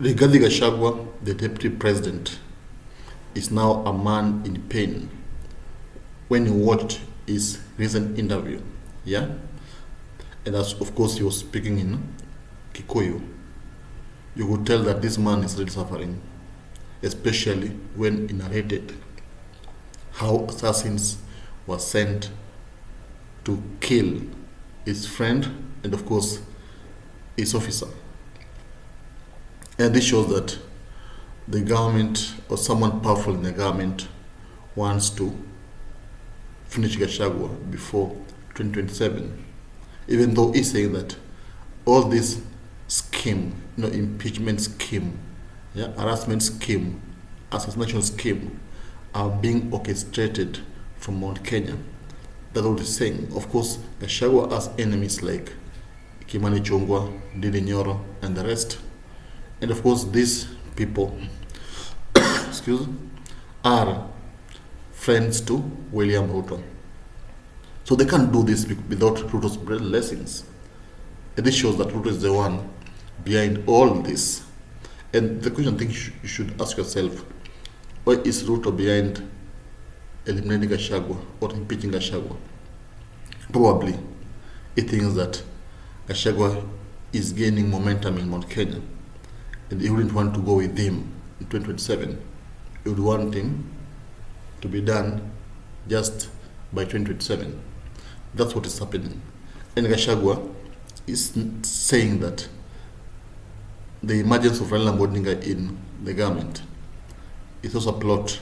Rigathi Gachagua, the deputy president, is now a man in pain. When you watched his recent interview, yeah, and as of course he was speaking in Kikuyu, you could tell that this man is really suffering, especially when he narrated how assassins were sent to kill his friend and of course his officer. And this shows that the government or someone powerful in the government wants to finish Gachagua before 2027, even though he's saying that all this scheme, impeachment scheme, yeah, harassment scheme, assassination scheme, are being orchestrated from Mount Kenya. That's what he's saying. Of course, Gachagua has enemies like Kimani Chungwa, Didi Nyoro, and the rest. And of course, these people, are friends to William Ruto. So they can't do this without Ruto's blessings. And this shows that Ruto is the one behind all this. And the question I think you should ask yourself, why is Ruto behind eliminating Gachagua or impeaching Gachagua? Probably he thinks that Gachagua is gaining momentum in Mount Kenya and he wouldn't want to go with him in 2027. He would want him to be done just by 2027. That's what is happening. And Gachagua is saying that the emergence of Raila'S Emergence in the government is also a plot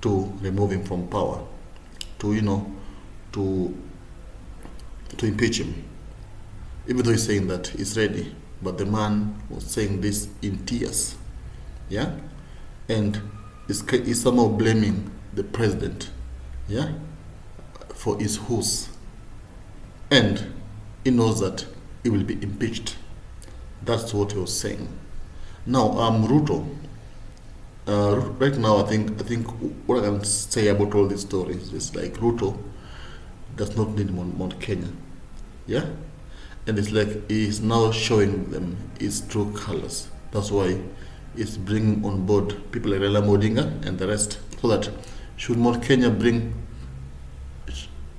to remove him from power, to impeach him. Even though he's saying that he's ready, but the man was saying this in tears, yeah, and is somehow blaming the president, yeah, for his hoax, and he knows that he will be impeached. That's what he was saying. Now, Ruto. Right now, I think what I can say about all these stories is like Ruto does not need Mount Kenya, yeah, and it's like he's now showing them his true colors. That's why he's bringing on board people like Raila'S Emergence and the rest, so that should Mount Kenya bring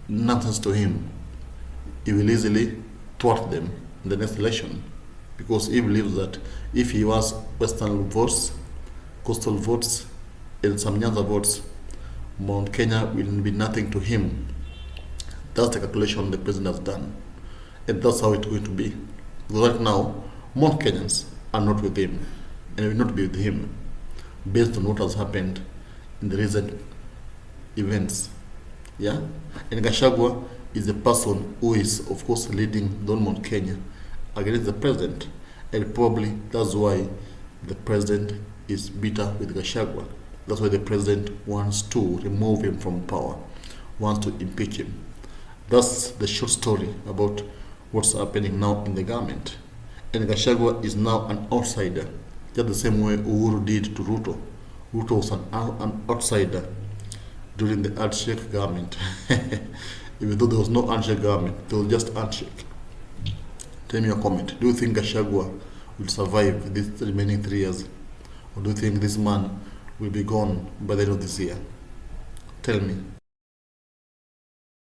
nonsense to him, he will easily thwart them in the next election, because he believes that if he was Western votes, coastal votes, and some Nyanza votes, Mount Kenya will be nothing to him. That's the calculation the president has done, and that's how it's going to be. Because right now, Mount Kenyans are not with him, and will not be with him, based on what has happened in the recent events. Yeah, and Gachagua is the person who is, of course, leading Don Mount Kenya against the president, and probably that's why the president is bitter with Gachagua. That's why the president wants to remove him from power, wants to impeach him. That's the short story about what's happening now in the government. And Gachagua is now an outsider, just the same way Uhuru did to Ruto. Ruto was an outsider during the handshake government. Even though there was no handshake government, there was just handshake. Tell me your comment. Do you think Gachagua will survive these remaining 3 years? Or do you think this man will be gone by the end of this year? Tell me.